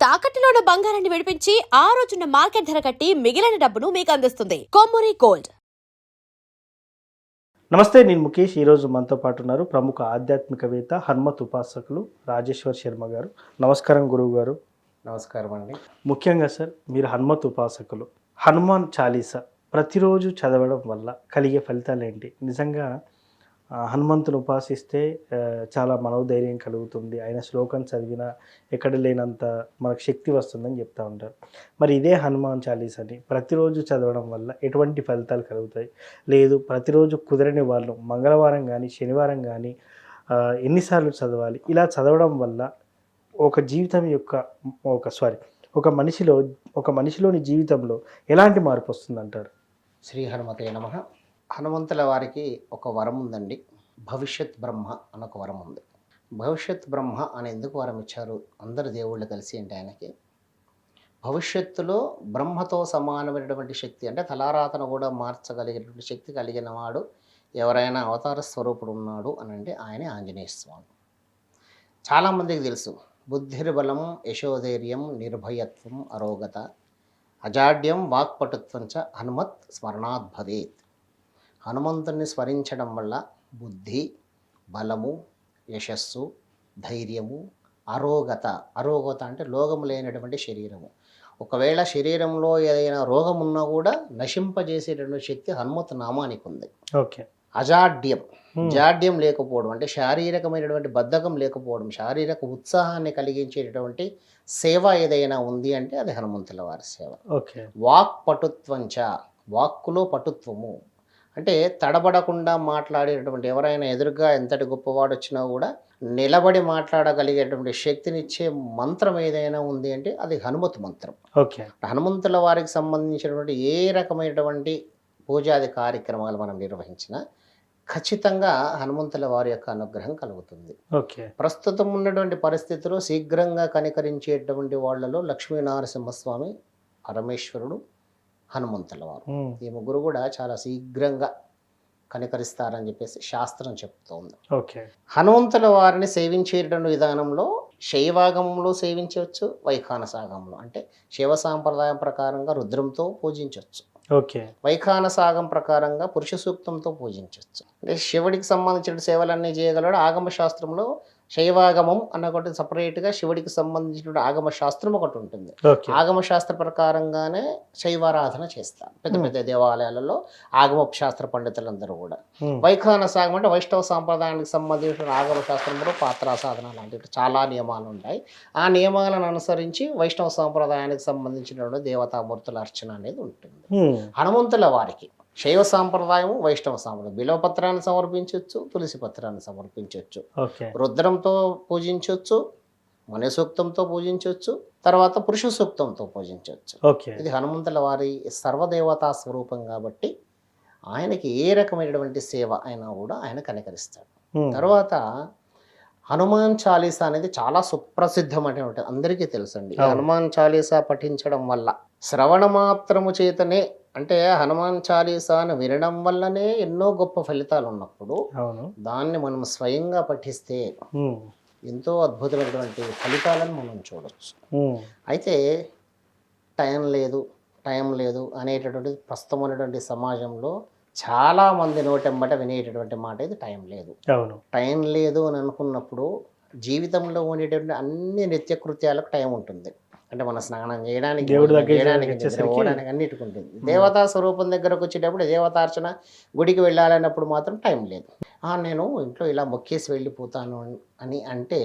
తాకట్టులో ఉన్న బంగారాన్ని విడిపించి ఆ రోజున్న మార్కెట్ ధర కట్టి మిగిలిన డబ్బును మీకు అందిస్తుంది కొమ్మూరి గోల్డ్. నమస్తే, నేను ముఖేష్. ఈరోజు మనతో పాటు ఉన్నారు ప్రముఖ ఆధ్యాత్మికవేత్త, హనుమత్ ఉపాసకులు రాజేశ్వర్ శర్మ గారు. నమస్కారం గురువు గారు. నమస్కారం అండి. ముఖ్యంగా సార్, మీరు హనుమత్ ఉపాసకులు. హనుమాన్ చాలీసా ప్రతిరోజు చదవడం వల్ల కలిగే ఫలితాలు ఏంటి? నిజంగా హనుమంతుని ఉపాసిస్తే చాలా మనోధైర్యం కలుగుతుంది, ఆయన శ్లోకం చదివినా ఎక్కడ లేనంత మనకు శక్తి వస్తుందని చెప్తూ ఉంటారు. మరి ఇదే హనుమాన్ చాలీసాని ప్రతిరోజు చదవడం వల్ల ఎటువంటి ఫలితాలు కలుగుతాయి? లేదు, ప్రతిరోజు కుదరని వాళ్ళు మంగళవారం కానీ శనివారం కానీ ఎన్నిసార్లు చదవాలి? ఇలా చదవడం వల్ల ఒక జీవితం యొక్క ఒక మనిషిలోని జీవితంలో ఎలాంటి మార్పు వస్తుందంటారు? శ్రీ హనుమతే నమః. హనుమంతుల వారికి ఒక వరం ఉందండి. భవిష్యత్ బ్రహ్మ అని ఒక వరం ఉంది. భవిష్యత్ బ్రహ్మ అని ఎందుకు వరం ఇచ్చారు? అందరు దేవుళ్ళు కలిసి అంటే ఆయనకి భవిష్యత్తులో బ్రహ్మతో సమానమైనటువంటి శక్తి, అంటే తలారాతను కూడా మార్చగలిగినటువంటి శక్తి కలిగిన వాడు ఎవరైనా అవతార స్వరూపుడు ఉన్నాడు అని అంటే ఆయనే ఆంజనేయ స్వామి. చాలామందికి తెలుసు, బుద్ధిర్బలం యశోధైర్యం నిర్భయత్వం అరోగత అజాడ్యం వాక్పటుత్వం చ హనుమత్ స్మరణాత్ భవేత్. హనుమంతుని స్మరించడం వల్ల బుద్ధి, బలము, యశస్సు, ధైర్యము, అరోగత. అరోగత అంటే రోగము లేనటువంటి శరీరము. ఒకవేళ శరీరంలో ఏదైనా రోగం ఉన్నా కూడా నశింపజేసేటటువంటి శక్తి హనుమత్ నామానికి ఉంది. ఓకే. అజాడ్యం, జాడ్యం లేకపోవడం అంటే శారీరకమైనటువంటి బద్ధకం లేకపోవడం, శారీరక ఉత్సాహాన్ని కలిగించేటటువంటి సేవ ఏదైనా ఉంది అంటే అది హనుమంతుల వారి సేవ. ఓకే. వాక్ పటుత్వంచ, వాక్కులో పటుత్వము అంటే తడబడకుండా మాట్లాడేటటువంటి, ఎవరైనా ఎదురుగా ఎంతటి గొప్పవాడు వచ్చినా కూడా నిలబడి మాట్లాడగలిగేటువంటి శక్తినిచ్చే మంత్రం ఏదైనా ఉంది అంటే అది హనుమత్ మంత్రం. ఓకే. హనుమంతుల వారికి సంబంధించినటువంటి ఏ రకమైనటువంటి పూజాది కార్యక్రమాలు మనం నిర్వహించినా ఖచ్చితంగా హనుమంతుల వారి యొక్క అనుగ్రహం కలుగుతుంది. ఓకే. ప్రస్తుతం ఉన్నటువంటి పరిస్థితుల్లో శీఘ్రంగా కనికరించేటువంటి వాళ్ళలో లక్ష్మీనరసింహస్వామి, పరమేశ్వరుడు, హనుమంతుల వారు, ఈ ముగ్గురు కూడా చాలా శీఘ్రంగా కనికరిస్తారని చెప్పేసి శాస్త్రం చెప్తోంది. ఓకే. హనుమంతుల వారిని సేవించేటువంటి విధానంలో శైవాగమంలో సేవించవచ్చు, వైఖానసాగంలో అంటే శైవ సాంప్రదాయం ప్రకారంగా రుద్రంతో పూజించవచ్చు, ఓకే. వైఖానసాగం ప్రకారంగా పురుష సూక్తంతో పూజించవచ్చు. అంటే శివుడికి సంబంధించిన సేవలన్నీ చేయగలడు. ఆగమ శాస్త్రంలో శైవాగమం అన్న ఒకటి సపరేట్గా శివుడికి సంబంధించిన ఆగమ శాస్త్రం ఒకటి ఉంటుంది. ఆగమ శాస్త్ర ప్రకారంగానే శైవారాధన చేస్తారు పెద్ద పెద్ద దేవాలయాలలో ఆగమ శాస్త్ర పండితులందరూ కూడా. వైఖానసాగం అంటే వైష్ణవ సాంప్రదాయానికి సంబంధించిన ఆగమ శాస్త్రంలో పాత్రా సాధన లాంటివి చాలా నియమాలు ఉంటాయి. ఆ నియమాలను అనుసరించి వైష్ణవ సాంప్రదాయానికి సంబంధించినటువంటి దేవతామూర్తుల అర్చన అనేది ఉంటుంది. హనుమంతుల వారికి శైవ సాంప్రదాయము, వైష్ణవ సాంప్రదాయం బిల్వపత్రాన్ని సమర్పించవచ్చు, తులసి పత్రాన్ని సమర్పించవచ్చు, రుద్రంతో పూజించవచ్చు, మణిసూక్తంతో పూజించవచ్చు, తర్వాత పురుష సూక్తంతో పూజించవచ్చు. ఇది హనుమంతుల వారి సర్వదేవతా స్వరూపం కాబట్టి ఆయనకి ఏ రకమైనటువంటి సేవ అయినా కూడా ఆయన కనికరిస్తాడు. తర్వాత హనుమాన్ చాలీసా అనేది చాలా సుప్రసిద్ధమైనటువంటి, అందరికీ తెలుసండి. హనుమాన్ చాలీసా పఠించడం వల్ల శ్రవణ మాత్రము చేతనే, అంటే హనుమాన్ చాలీసాను వినడం వల్లనే ఎన్నో గొప్ప ఫలితాలు ఉన్నప్పుడు దాన్ని మనం స్వయంగా పఠిస్తే ఎంతో అద్భుతమైనటువంటి ఫలితాలను మనం చూడవచ్చు. అయితే టైం లేదు అనేటటువంటి ప్రస్తుతం ఉన్నటువంటి సమాజంలో చాలామంది నోటెంబట వినేటటువంటి మాట ఇది టైం లేదు. టైం లేదు అని అనుకున్నప్పుడు జీవితంలో ఉండేటువంటి అన్ని నిత్యకృత్యాలకు టైం ఉంటుంది. అంటే మన స్నానం చేయడానికి, పోవడానికి అన్నిటికి ఉంటుంది. దేవతా స్వరూపం దగ్గరకు వచ్చేటప్పుడు దేవతార్చన, గుడికి వెళ్ళాలన్నప్పుడు మాత్రం టైం లేదు. నేను ఇంట్లో ఇలా మొక్కేసి వెళ్ళిపోతాను అని అంటే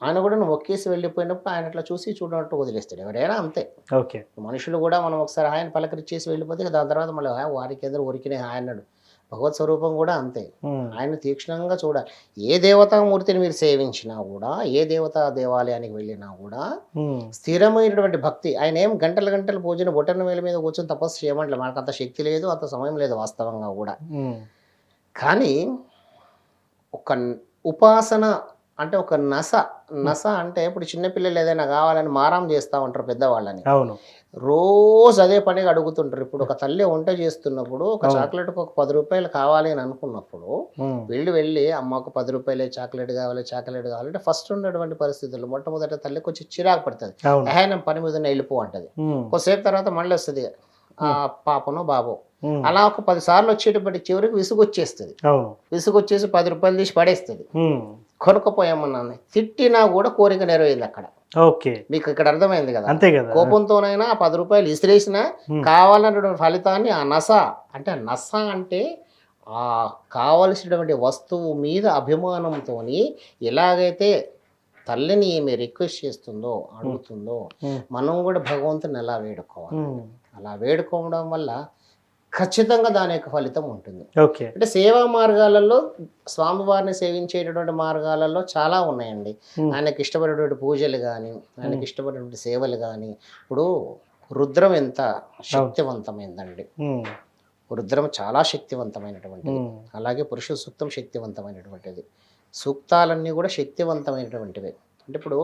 ఆయన కూడా నువ్వు మొక్కేసి వెళ్ళిపోయినప్పుడు ఆయన అట్లా చూసి చూడనట్టు వదిలేస్తాడు. ఎవరైనా అంతే. ఓకే. మనుషులు కూడా మనం ఒకసారి ఆయన పలకరించేసి వెళ్ళిపోతే దాని తర్వాత మళ్ళీ వారికి ఎదురు ఉరికినే ఆయన్నాడు. భగవత్ స్వరూపం కూడా అంతే. ఆయన తీక్షణంగా చూడాలి. ఏ దేవతామూర్తిని మీరు సేవించినా కూడా, ఏ దేవతా దేవాలయానికి వెళ్ళినా కూడా స్థిరమైనటువంటి భక్తి. ఆయన ఏం గంటలు పూజను బొటన వేల మీద కూర్చొని తపస్సు చేయమంటలే. మనకు అంత శక్తి లేదు, అంత సమయం లేదు వాస్తవంగా కూడా. కానీ ఒక ఉపాసన అంటే ఒక నస అంటే ఇప్పుడు చిన్నపిల్లలు ఏదైనా కావాలని మారం చేస్తూ ఉంటారు పెద్దవాళ్ళని. అవును. రోజు అదే పనిగా అడుగుతుంటారు. ఇప్పుడు ఒక తల్లి వంట చేస్తున్నప్పుడు ఒక చాక్లెట్కి ఒక 10 రూపాయలు కావాలి అని అనుకున్నప్పుడు వెళ్ళి అమ్మకు 10 రూపాయలే చాక్లెట్ కావాలంటే ఫస్ట్ ఉన్నటువంటి పరిస్థితుల్లో మొట్టమొదట తల్లి కొంచెం చిరాకు పడుతుంది. నేను పని మీద వెళ్ళిపో అంటది. కొద్దిసేపు తర్వాత మళ్ళీ వస్తుంది ఆ పాపనో బాబో. అలా ఒక 10 సార్లు వచ్చేటప్పటి చివరికి విసుగొచ్చేస్తుంది. విసుగొచ్చేసి 10 రూపాయలు తీసి పడేస్తుంది. కొనుక్కపోయామన్నాను. తిట్టినా కూడా కోరిక నెరవేరింది అక్కడ. ఓకే, మీకు ఇక్కడ అర్థమైంది కదా. అంతే కదా. కోపంతోనైనా 10 రూపాయలు ఇసిరేసినా కావాలన్నటువంటి ఫలితాన్ని ఆ నస అంటే ఆ కావలసినటువంటి వస్తువు మీద అభిమానంతో ఎలాగైతే తల్లిని ఏమి రిక్వెస్ట్ చేస్తుందో అడుగుతుందో మనం కూడా భగవంతుని ఎలా వేడుకోవాలి. అలా వేడుకోవడం వల్ల ఖచ్చితంగా దాని యొక్క ఫలితం ఉంటుంది. అంటే సేవా మార్గాలలో స్వామివారిని సేవించేటటువంటి మార్గాలలో చాలా ఉన్నాయండి. ఆయనకి ఇష్టపడేటువంటి పూజలు కానీ, ఆయనకి ఇష్టపడేటువంటి సేవలు కానీ. ఇప్పుడు రుద్రం ఎంత శక్తివంతమైందండి. రుద్రం చాలా శక్తివంతమైనటువంటిది. అలాగే పురుష సూక్తం శక్తివంతమైనటువంటిది. సూక్తాలన్నీ కూడా శక్తివంతమైనటువంటివి. అంటే ఇప్పుడు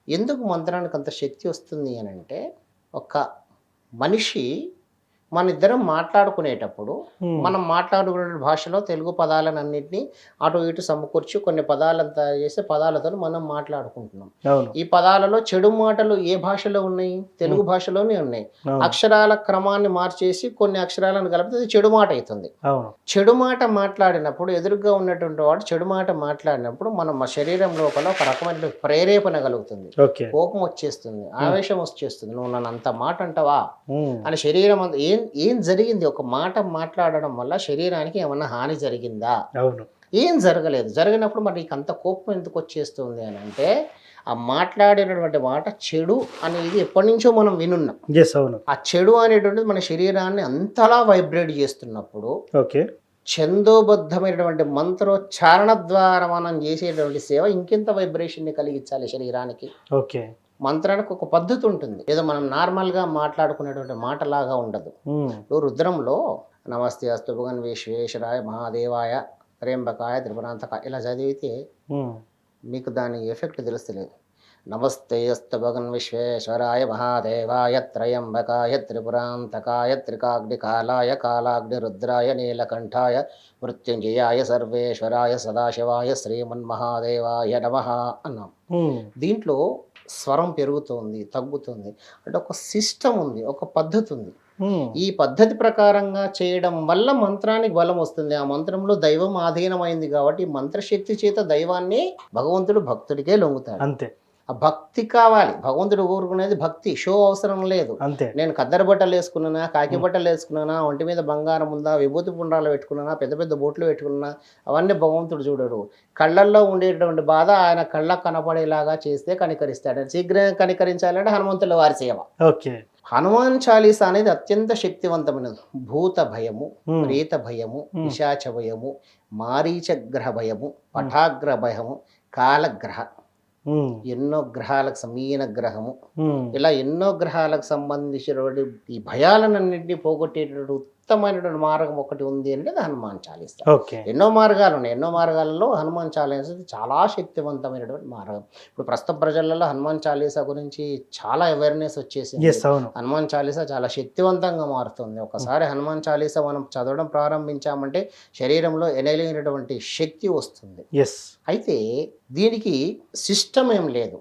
ఎందుకు మంత్రానికి అంత శక్తి వస్తుంది అని అంటే, ఒక మనిషి మన ఇద్దరం మాట్లాడుకునేటప్పుడు మనం మాట్లాడుకునే భాషలో తెలుగు పదాలన్నింటినీ అటు ఇటు సమకూర్చి కొన్ని పదాలను తయారు చేసి పదాలతో మనం మాట్లాడుకుంటున్నాం. ఈ పదాలలో చెడు మాటలు ఏ భాషలో ఉన్నాయి? తెలుగు భాషలోనే ఉన్నాయి. అక్షరాల క్రమాన్ని మార్చేసి కొన్ని అక్షరాలను కలిపితే చెడు మాట అవుతుంది. చెడు మాట మాట్లాడినప్పుడు ఎదురుగా ఉన్నటువంటి వాడు చెడు మాట మాట్లాడినప్పుడు మన శరీరం లోపల ఒక రకమైన ప్రేరేపణ కలుగుతుంది. కోపం వచ్చేస్తుంది, ఆవేశం వచ్చేస్తుంది. నువ్వు నన్ను అంత మాట అంటావా అని శరీరం అంతా ఏం జరిగింది? ఒక మాట మాట్లాడడం వల్ల శరీరానికి ఏమన్నా హాని జరిగిందా? ఏం జరగలేదు. జరిగినప్పుడు మరి నీకు అంత కోపం ఎందుకు వచ్చేస్తుంది అని అంటే, ఆ మాట్లాడినటువంటి మాట చెడు అనేది ఎప్పటి నుంచో మనం వినున్నాం. ఆ చెడు అనేటువంటిది మన శరీరాన్ని అంతలా వైబ్రేట్ చేస్తున్నప్పుడు ఛందోబద్ధమైనటువంటి మంత్రోచ్చారణ ద్వారా మనం చేసేటువంటి సేవ ఇంకెంత వైబ్రేషన్ని కలిగించాలి శరీరానికి. మంత్రానికి ఒక పద్ధతి ఉంటుంది. ఏదో మనం నార్మల్గా మాట్లాడుకునేటువంటి మాటలాగా ఉండదు. రుద్రంలో నమస్తే అస్తు భగవన్ విశ్వేశ్వరాయ మహాదేవాయ త్ర్యంబకాయ త్రిపురాంతకాయ ఇలా చదివితే మీకు దాని ఎఫెక్ట్ తెలుస్తలేదు. నమస్తే అస్తు భగవన్ విశ్వేశ్వరాయ మహాదేవాయ త్రయంబకాయ త్రిపురాంతకాయ త్రికాగ్నికాలాయ కాలాగ్ని రుద్రాయ నీలకంఠాయ మృత్యుంజయాయ సర్వేశ్వరాయ సదాశివాయ శ్రీమన్మహాదేవాయ నమః అన్నాం. దీంట్లో స్వరం పెరుగుతుంది, తగ్గుతుంది. అంటే ఒక సిస్టమ్ ఉంది, ఒక పద్ధతి ఉంది. ఈ పద్ధతి ప్రకారంగా చేయడం వల్ల మంత్రానికి బలం వస్తుంది. ఆ మంత్రంలో దైవం ఆధీనమైంది కాబట్టి మంత్రశక్తి చేత దైవాన్ని భగవంతుడు భక్తుడికే లొంగుతాడు. అంతే. ఆ భక్తి కావాలి. భగవంతుడు కోరుకునేది భక్తి. షో అవసరం లేదు. నేను కద్దరి బట్టలు వేసుకున్నానా, కాకి బట్టలు వేసుకున్నానా, ఒంటి మీద బంగారం ఉందా, విభూతి పుండ్రాలు పెట్టుకున్నానా, పెద్ద పెద్ద బొట్లు పెట్టుకున్నా, అవన్నీ భగవంతుడు చూడడు. కళ్ళల్లో ఉండేటువంటి బాధ ఆయన కళ్ళకు కనపడేలాగా చేస్తే కనికరిస్తాడు. శీఘ్రంగా కనికరించాలంటే హనుమంతుల వారి సేవ. హనుమాన్ చాలీసా అనేది అత్యంత శక్తివంతమైనది. భూత భయము, ప్రేత భయము, పిశాచ భయము, మారీచగ్రహ భయము, పటాగ్రహ భయము, కాలగ్రహ, ఎన్నో గ్రహాలకు మీన గ్రహము, ఇలా ఎన్నో గ్రహాలకు సంబంధించినటువంటి ఈ భయాలన్నింటినీ పోగొట్టేటటువంటి ఉత్తమమైనటువంటి మార్గం ఒకటి ఉంది అంటే హనుమాన్ చాలీసా. ఎన్నో మార్గాలు ఉన్నాయి. ఎన్నో మార్గాలలో హనుమాన్ చాలీసా చాలా శక్తివంతమైనటువంటి మార్గం. ఇప్పుడు ప్రస్తుత ప్రజలలో హనుమాన్ చాలీసా గురించి చాలా అవేర్నెస్ వచ్చేసింది. హనుమాన్ చాలీసా చాలా శక్తివంతంగా మారుతుంది. ఒకసారి హనుమాన్ చాలీసా మనం చదవడం ప్రారంభించామంటే శరీరంలో ఎనలేనటువంటి శక్తి వస్తుంది. అయితే దీనికి సిస్టమ్ ఏం లేదు.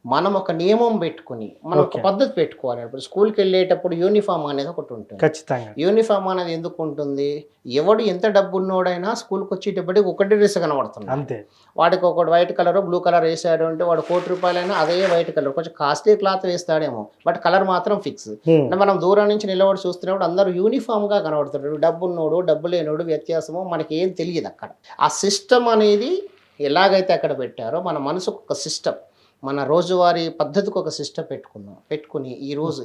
మనం ఒక నియమం పెట్టుకుని మనం ఒక పద్ధతి పెట్టుకోవాలి. ఇప్పుడు స్కూల్కి వెళ్ళేటప్పుడు యూనిఫామ్ అనేది ఒకటి ఉంటుంది. ఖచ్చితంగా యూనిఫామ్ అనేది ఎందుకు ఉంటుంది? ఎవడు ఎంత డబ్బు ఉన్నోడైనా స్కూల్కి వచ్చేటప్పటికి ఒకటి డ్రెస్ కనబడుతుంది. అంతే. వాడికి ఒకటి వైట్ కలర్ బ్లూ కలర్ వేసాడు అంటే వాడు ₹1,00,000 అదే వైట్ కలర్, కొంచెం కాస్ట్లీ క్లాత్ వేస్తాడేమో, బట్ కలర్ మాత్రం ఫిక్స్. అంటే మనం దూరం నుంచి నిలబడి చూస్తున్నప్పుడు అందరూ యూనిఫామ్ గా కనబడుతున్నాడు. డబ్బు ఉన్నోడు డబ్బు లేనోడు వ్యత్యాసము మనకి ఏం తెలియదు అక్కడ. ఆ సిస్టమ్ అనేది ఎలాగైతే అక్కడ పెట్టారో మన మనసుకు ఒక సిస్టమ్, మన రోజువారీ పద్ధతికి ఒక సిస్టమ్ పెట్టుకుని ఈరోజు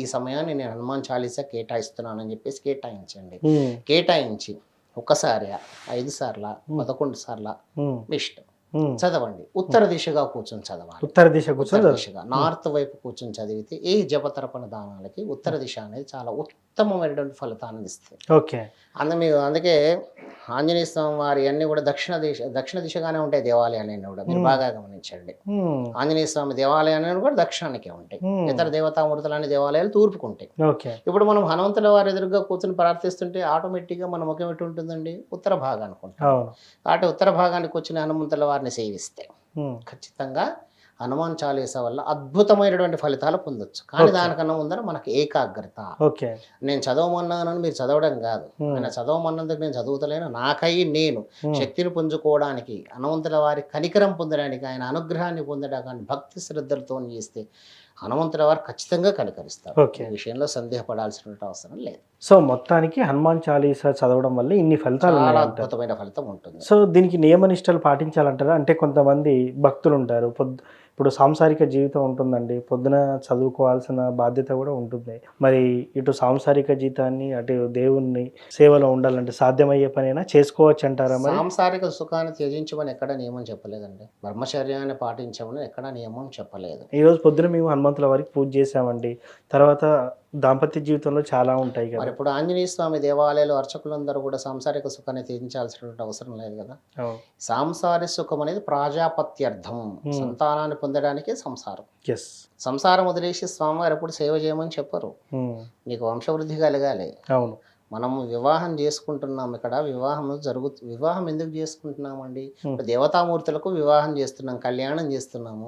ఈ సమయాన్ని నేను హనుమాన్ చాలీసా కేటాయిస్తున్నానని చెప్పేసి కేటాయించి ఒకసారి 5 సార్ల 11 సార్ల మీ ఇష్టం చదవండి. ఉత్తర దిశగా కూర్చొని చదవాలి. ఉత్తర దిశగా నార్త్ వైపు కూర్చొని చదివితే ఏ జపతర్పణ దానాలకి ఉత్తర దిశ అనేది చాలా ఉత్తమమైనటువంటి ఫలితాన్ని ఇస్తుంది. అందుకే ఆంజనేయ స్వామి వారి అన్నీ కూడా దక్షిణ దిశగానే ఉంటాయి దేవాలయాలన్నీ కూడా, మీరు బాగా గమనించండి. ఆంజనేయ స్వామి దేవాలయాలు కూడా దక్షిణానికే ఉంటాయి, ఇతర దేవతామూర్తులనే దేవాలయాలు తూర్పుకుంటాయి. ఓకే. ఇప్పుడు మనం హనుమంతుల వారి ఎదురుగా కూర్చొని ప్రార్థిస్తుంటే ఆటోమేటిక్గా మన ముఖం ఎటు ఉంటుందండి, ఉత్తర భాగానికి ఉంటుంది. అవును. కాబట్టి ఉత్తర భాగానికి వచ్చిన హనుమంతుల వారిని సేవిస్తే ఖచ్చితంగా హనుమాన్ చాలీసా వల్ల అద్భుతమైనటువంటి ఫలితాలు పొందొచ్చు. కానీ దానికన్నా ముందర మనకి ఏకాగ్రత. ఓకే. నేను చదవమన్నానని మీరు చదవడం కాదు, ఆయన చదవమన్నందుకు నేను చదువుతలేను, నాకై నేను శక్తిని పుంజుకోవడానికి, హనుమంతుల వారి కనికరం పొందడానికి, ఆయన అనుగ్రహాన్ని పొందడానికి భక్తి శ్రద్ధలతో చేస్తే హనుమంతుల వారు ఖచ్చితంగా కనికరిస్తారు. ఓకే. ఈ విషయంలో సందేహపడాల్సిన అవసరం లేదు. సో మొత్తానికి హనుమాన్ చాలీసా చదవడం వల్ల ఇన్ని ఫలితాలు చాలా ఉన్నాయంటారు. అద్భుతమైన ఫలితం ఉంటుంది. సో దీనికి నియమనిష్టలు పాటించాలంటారా? అంటే కొంతమంది భక్తులు ఉంటారు, ఇప్పుడు సాంసారిక జీవితం ఉంటుందండి, పొద్దున చదువుకోవాల్సిన బాధ్యత కూడా ఉంటుంది. మరి ఇటు సాంసారిక జీవితాన్ని అటు దేవుణ్ణి సేవలో ఉండాలంటే సాధ్యమయ్యే పనైనా చేసుకోవచ్చు అంటారా? మరి సాంసారిక సుఖాన్ని త్యజించమని ఎక్కడ నియమం చెప్పలేదండి, బ్రహ్మచర్యాన్ని పాటించమని ఎక్కడ నియమం చెప్పలేదు. ఈరోజు పొద్దున మేము హనుమంతుల వారికి పూజ చేసామండి, తర్వాత దాంపత్య జీవితంలో చాలా ఉంటాయి కదా. మరి ఇప్పుడు ఆంజనేయ స్వామి దేవాలయాలు అర్చకులందరూ కూడా సాంసారిక సుఖాన్ని త్యజించాల్సినటువంటి అవసరం లేదు కదా. సాంసారిక సుఖం అనేది ప్రాజాపత్యర్థం, సంతానాన్ని పొందడానికే సంసారం. సంసారం వదిలేసి స్వామివారు ఎప్పుడు సేవ చేయమని చెప్పరు, నీకు వంశవృద్ధి కలగాలి. అవును. మనము వివాహం చేసుకుంటున్నాం, ఇక్కడ వివాహం ఎందుకు చేసుకుంటున్నామండి, దేవతామూర్తులకు వివాహం చేస్తున్నాం, కళ్యాణం చేస్తున్నాము.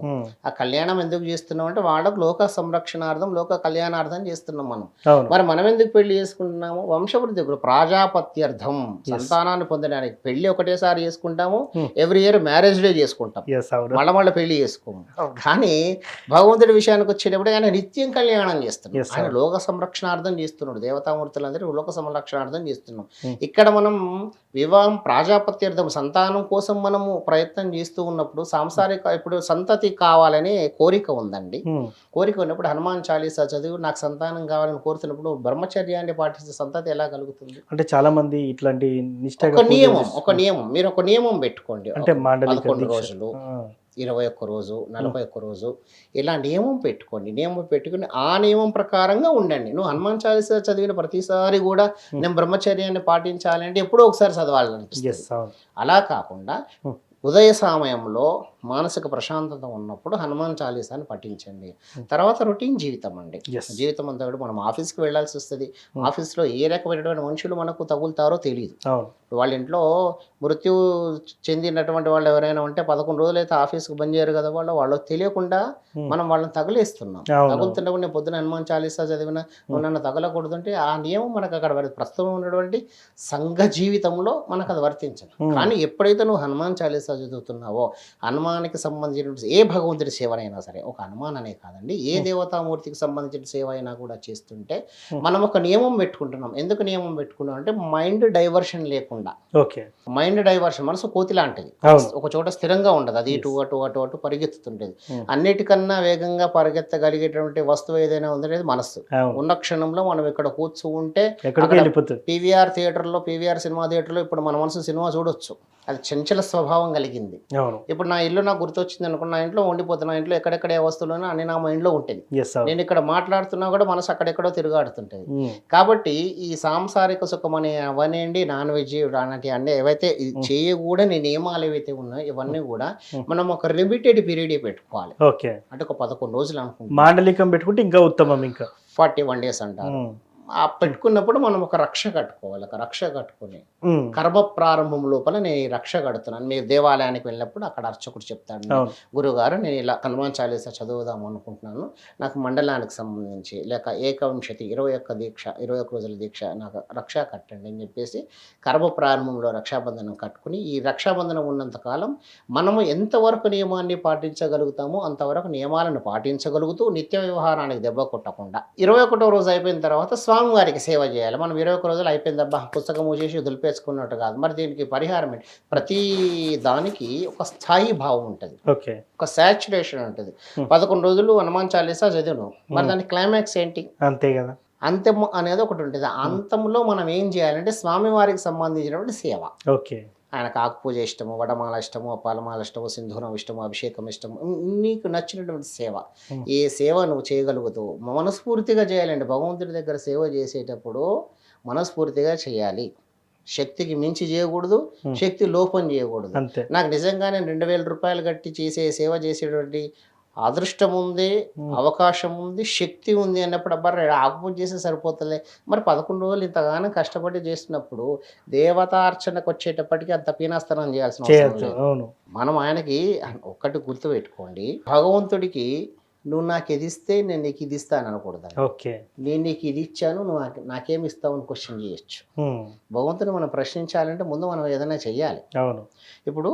ఆ కళ్యాణం ఎందుకు చేస్తున్నాం అంటే వాళ్ళకు లోక సంరక్షణార్థం, లోక కళ్యాణార్థం చేస్తున్నాం మనం. మరి మనం ఎందుకు పెళ్లి చేసుకుంటున్నాము, వంశవృద్ధి, ప్రాజాపత్యర్థం, సంతానాన్ని పొందడానికి. పెళ్లి ఒకటేసారి చేసుకుంటాము, ఎవ్రీ ఇయర్ మ్యారేజ్ డే చేసుకుంటాం, మళ్ళీ పెళ్లి చేసుకోము. కానీ భగవంతుడి విషయానికి వచ్చేటప్పుడు ఆయన నిత్యం కళ్యాణం చేస్తున్నాడు, ఆయన లోక సంరక్షణార్థం చేస్తున్నాడు, దేవతామూర్తులందరూ లోక సంరక్షణార్థం చేస్తున్నాం. ఇక్కడ మనం వివాహం ప్రాజాపత్యర్థం, సంతానం కోసం మనము ప్రయత్నం చేస్తూ ఉన్నప్పుడు సాంసారిక, ఇప్పుడు సంతతి కావాలనే కోరిక ఉందండి. కోరిక ఉన్నప్పుడు హనుమాన్ చాలీసా చదివి నాకు సంతానం కావాలని కోరుతున్నప్పుడు బ్రహ్మచర్యాన్ని పాటిస్తే సంతతి ఎలా కలుగుతుంది? అంటే చాలా మంది ఇట్లాంటి ఒక నియమం మీరు ఒక నియమం పెట్టుకోండి, అంటే 11 రోజులు, 21 రోజు, 41 రోజు, ఇలా నియమం పెట్టుకోండి. నియమం పెట్టుకుని ఆ నియమం ప్రకారంగా ఉండండి. నువ్వు హనుమాన్ చాలీసా చదివిన ప్రతిసారి కూడా నేను బ్రహ్మచర్యాన్ని పాటించాలి అంటే ఎప్పుడో ఒకసారి చదవాలనిపిస్తుంది. అలా కాకుండా ఉదయ సమయంలో మానసిక ప్రశాంతత ఉన్నప్పుడు హనుమాన్ చాలీసాని పఠించండి. తర్వాత రొటీన్ జీవితం అండి, జీవితం అంతా కూడా మనం ఆఫీస్కి వెళ్ళాల్సి వస్తుంది. ఆఫీస్లో ఏ రకమైనటువంటి మనుషులు మనకు తగులుతారో తెలియదు. వాళ్ళ ఇంట్లో మృత్యు చెందినటువంటి వాళ్ళు ఎవరైనా ఉంటే 11 రోజులు అయితే ఆఫీస్కి బంద్ చేయరు కదా, వాళ్ళు తెలియకుండా మనం వాళ్ళని తగిలేస్తున్నాం. తగులుతున్నప్పుడు నేను పొద్దున హనుమాన్ చాలీసా చదివిన నన్ను తగలకూడదంటే ఆ నియమం మనకు అక్కడ ప్రస్తుతం ఉన్నటువంటి సంఘ జీవితంలో మనకు అది వర్తించదు. కానీ ఎప్పుడైతే నువ్వు హనుమాన్ చాలీసా చదువుతున్నావో, హనుమానికి సంబంధించిన ఏ భగవంతుడి సేవనైనా సరే, ఒక హనుమాన్ అనే కాదండి, ఏ దేవతామూర్తికి సంబంధించిన సేవ అయినా కూడా చేస్తుంటే మనం ఒక నియమం పెట్టుకుంటున్నాం. ఎందుకు నియమం పెట్టుకున్నాం అంటే మైండ్ డైవర్షన్ లేకుండా. మైండ్ డైవర్షన్, మనసు కోతి లాంటిది, ఒక చోట స్థిరంగా ఉండదు, అది ఇటు అటు అటు అటు పరిగెత్తుతుంటది. అన్నిటికన్నా వేగంగా పరిగెత్తగలిగేటువంటి వస్తువు ఏదైనా ఉందంటే మనస్సు. ఉన్న క్షణంలో మనం ఇక్కడ కూర్చుంటే పీవీఆర్ థియేటర్లో, పీవీఆర్ సినిమా థియేటర్లో ఇప్పుడు మన మనసు సినిమా చూడొచ్చు, అది చంచల స్వభావం కలిగింది. ఇప్పుడు నా ఇల్లు నాకు గుర్తొచ్చింది అనుకో, నా ఇంట్లో ఉండిపోతున్నా, నా ఇంట్లో ఎక్కడెక్కడ వస్తువులు అన్ని నా మైండ్లో ఉంటుంది. నేను ఇక్కడ మాట్లాడుతున్నా కూడా మనసు అక్కడెక్కడో తిరుగాడుతుంటది. కాబట్టి ఈ సాంసారిక సుఖం అనే అవనేండి, నాన్ వెజ్ అలాంటి అన్నీ ఏవైతే చేయకూడని నియమాలు ఏవైతే ఉన్నాయో ఇవన్నీ కూడా మనం ఒక లిమిటెడ్ పీరియడ్ పెట్టుకోవాలి. అంటే ఒక 11 రోజులు అనుకుంటాం, మాండలికం పెట్టుకుంటే ఇంకా ఉత్తమం. ఇంకా 41 days అంటారు. ఆ పెట్టుకున్నప్పుడు మనం ఒక రక్ష కట్టుకోవాలి. ఒక రక్ష కట్టుకుని కర్మ ప్రారంభం లోపల నేను ఈ రక్ష కడుతున్నాను. మీరు దేవాలయానికి వెళ్ళినప్పుడు అక్కడ అర్చకుడు చెప్తాడు, గురుగారు నేను ఇలా హనుమాన్ చాలీసా చదువుదాం అనుకుంటున్నాను, నాకు మండలానికి సంబంధించి లేక ఏకవింశతి 21 రోజుల దీక్ష నాకు రక్ష కట్టండి అని చెప్పేసి కర్మ ప్రారంభంలో రక్షాబంధనం కట్టుకుని, ఈ రక్షాబంధనం ఉన్నంతకాలం మనము ఎంతవరకు నియమాన్ని పాటించగలుగుతామో అంతవరకు నియమాలను పాటించగలుగుతూ నిత్య వ్యవహారానికి దెబ్బ కొట్టకుండా 21వ రోజు అయిపోయిన తర్వాత స్వామివారికి సేవ చేయాలి. మనం 21 రోజులు అయిపోయిందబ్బా పుస్తకం చేసి వదిలిపేసుకున్నట్టు కాదు. మరి దీనికి పరిహారం ఏంటి? ప్రతి దానికి ఒక స్థాయి భావం ఉంటుంది, ఒక సాచురేషన్ ఉంటుంది. 11 రోజులు హనుమాన్ చాలీసా చదివాను, మరి దాని క్లైమాక్స్ ఏంటి? అంతే కదా, అంతం అనేది ఒకటి ఉంటుంది. అంతంలో మనం ఏం చేయాలంటే స్వామివారికి సంబంధించినటువంటి సేవ. ఆయనకు ఆకు పూజ ఇష్టము, వడమాల ఇష్టము, పాలమాల ఇష్టము, సింధూరం ఇష్టము, అభిషేకం ఇష్టము, నీకు నచ్చినటువంటి సేవ. ఏ సేవ నువ్వు చేయగలుగుతావు మనస్ఫూర్తిగా చేయాలండి. భగవంతుడి దగ్గర సేవ చేసేటప్పుడు మనస్ఫూర్తిగా చేయాలి. శక్తికి మించి చేయకూడదు, శక్తి లోపం చేయకూడదు. అంతే. నాకు నిజంగానే 2000 రూపాయలు కట్టి సేవ చేసేటువంటి అదృష్టం ఉంది, అవకాశం ఉంది, శక్తి ఉంది అన్నప్పుడు అబ్బా ఆకుపూజ చేస్తే సరిపోతుందిలే. మరి 11 రోజులు ఇంతగానో కష్టపడి చేసినప్పుడు దేవతార్చనకు వచ్చేటప్పటికి అంత పీనాస్తనం చేయాల్సిన అవసరం చేయొచ్చు. లేదు. అవును. మనం ఆయనకి ఒక్కటి గుర్తుపెట్టుకోండి, భగవంతుడికి నువ్వు నాకు ఇది ఇస్తే నేను నీకు ఇది ఇస్తాను అనకూడదు. ఓకే. నేను నీకు ఇది ఇచ్చాను, నువ్వు నాకేమి ఇస్తావు అని క్వశ్చన్ చేయొచ్చు. భగవంతుని మనం ప్రశ్నించాలంటే ముందు మనం ఏదైనా చెయ్యాలి. అవును. ఇప్పుడు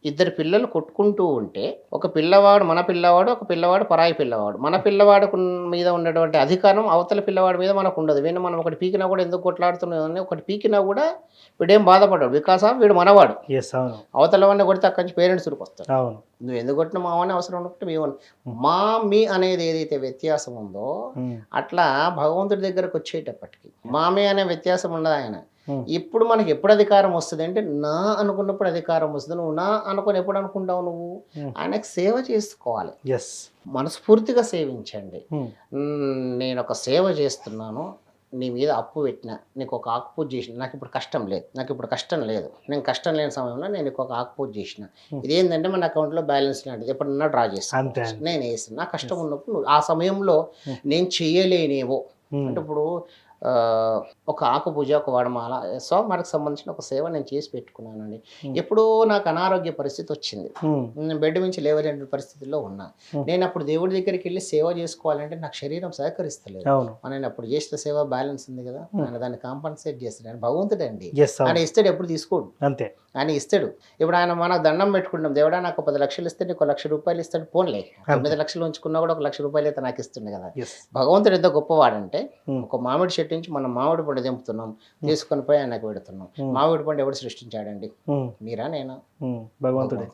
ఇద్దరు పిల్లలు కొట్టుకుంటూ ఉంటే ఒక పిల్లవాడు మన పిల్లవాడు, ఒక పిల్లవాడు పరాయి పిల్లవాడు. మన పిల్లవాడు మీద ఉన్నటువంటి అధికారం అవతల పిల్లవాడి మీద మనకు ఉండదు. వీడిని మనం ఒకటి పీకినా కూడా ఎందుకు కొట్లాడుతున్నాం, ఒకటి పీకినా కూడా వీడేం బాధపడ్డాడు, బికాస్ ఆఫ్ వీడు మనవాడు. అవును. అవతల వాడిని కొడితే అక్కడి నుంచి పేరెంట్స్ వస్తారు. అవును. నువ్వు ఎందుకు కొట్టిన మావని అవసరం ఉన్నప్పుడు మేము మా మీ అనేది ఏదైతే వ్యత్యాసం ఉందో అట్లా భగవంతుడి దగ్గరకు వచ్చేటప్పటికి మామే అనే వ్యత్యాసం ఉండదు ఆయన. ఇప్పుడు మనకి ఎప్పుడు అధికారం వస్తుంది అంటే నా అనుకున్నప్పుడు అధికారం వస్తుంది. నువ్వు నా అనుకుని ఎప్పుడు అనుకుంటావు, నువ్వు ఆయనకు సేవ చేసుకోవాలి. మనస్ఫూర్తిగా సేవించండి. నేను ఒక సేవ చేస్తున్నాను, నీ మీద అప్పు పెట్టిన, నీకు ఒక ఆకుపూజ చేసిన, నాకు ఇప్పుడు కష్టం లేదు, నేను కష్టం లేని సమయంలో నేను నీకు ఒక ఆకుపూజ చేసిన, ఇదేంటంటే మన అకౌంట్లో బ్యాలెన్స్ లాంటిది ఎప్పుడన్నా డ్రా చేస్తాను, నేను వేసిన, నా కష్టం ఉన్నప్పుడు ఆ సమయంలో నేను చెయ్యలేనేవో అంటే ఇప్పుడు ఒక ఆకుపూజ, ఒక వడమాల, స్వామివారికి సంబంధించిన ఒక సేవ నేను చేసి పెట్టుకున్నానండి. ఎప్పుడో నాకు అనారోగ్య పరిస్థితి వచ్చింది, నేను బెడ్ నుంచి లేవలేని పరిస్థితుల్లో ఉన్నా. నేను అప్పుడు దేవుడి దగ్గరికి వెళ్ళి సేవ చేసుకోవాలంటే నాకు శరీరం సహకరిస్తలేదు. నేను అప్పుడు చేసిన సేవ బ్యాలెన్స్ ఉంది కదా, ఆయన దాన్ని కాంపన్సేట్ చేస్తాడు. ఆయన భగవంతుడు అండి, ఆయన ఇస్తాడు, ఎప్పుడు తీసుకోడు, అంతే ఆయన ఇస్తాడు. ఇప్పుడు ఆయన మనకు దండం పెట్టుకుంటాం, దేవుడా నాకు 10 లక్షలు ఇస్తే నీకు 1,00,000 రూపాయలు ఇస్తాడు, పోన్లే 9 లక్షలు ఉంచుకున్నా కూడా 1,00,000 రూపాయలు అయితే నాకు ఇస్తుండే కదా. భగవంతుడు ఎంత గొప్పవాడంటే ఒక మామిడి చెట్టు నుంచి మనం మామిడి పండు తెంపుతున్నాం, తీసుకొని పోయి ఆయనకు పెడుతున్నాం. మామిడి పండు ఎవడు సృష్టించాడండి, మీరా నేనా? భగవంతుడు.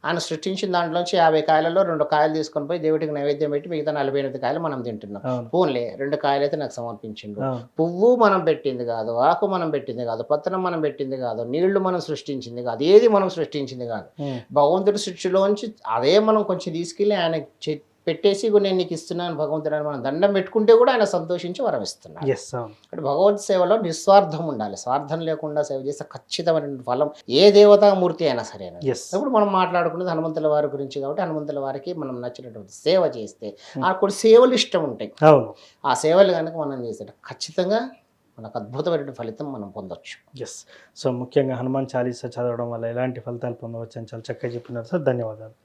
ఆయన సృష్టించిన దాంట్లోంచి 50 కాయలలో 2 కాయలు తీసుకొని పోయి దేవుడికి నైవేద్యం పెట్టి మిగతా 48 కాయలు మనం తింటున్నాం. పోన్లే 2 కాయలు అయితే నాకు సమర్పించిండు. పువ్వు మనం పెట్టింది కాదు, ఆకు మనం పెట్టింది కాదు, పత్రం మనం పెట్టింది కాదు, నీళ్లు మనం సృష్టించింది కాదు, ఏది మనం సృష్టించింది కాదు. భగవంతుడి సృష్టిలోంచి అదే మనం కొంచెం తీసుకెళ్ళి ఆయన పెట్టేసి నేను నీకు ఇస్తున్నాను భగవంతుడు అని మనం దండం పెట్టుకుంటే కూడా ఆయన సంతోషించి వరం ఇస్తున్నాడు. అంటే భగవత్ సేవలో నిస్వార్థం ఉండాలి, స్వార్థం లేకుండా సేవ చేస్తే ఖచ్చితమైన ఫలం ఏ దేవతామూర్తి అయినా సరే. ఇప్పుడు మనం మాట్లాడుకున్నది హనుమంతుల వారి గురించి కాబట్టి హనుమంతుల వారికి మనం నచ్చినటువంటి సేవ చేస్తే ఆ కొన్ని సేవలు ఇష్టం ఉంటాయి, ఆ సేవలు కనుక మనం చేస్తే ఖచ్చితంగా మనకు అద్భుతమైన ఫలితం మనం పొందొచ్చు. సో ముఖ్యంగా హనుమాన్ చాలీసా చదవడం వల్ల ఎలాంటి ఫలితాలు పొందవచ్చు అని చాలా చక్కగా చెప్పినారు సార్. ధన్యవాదాలు.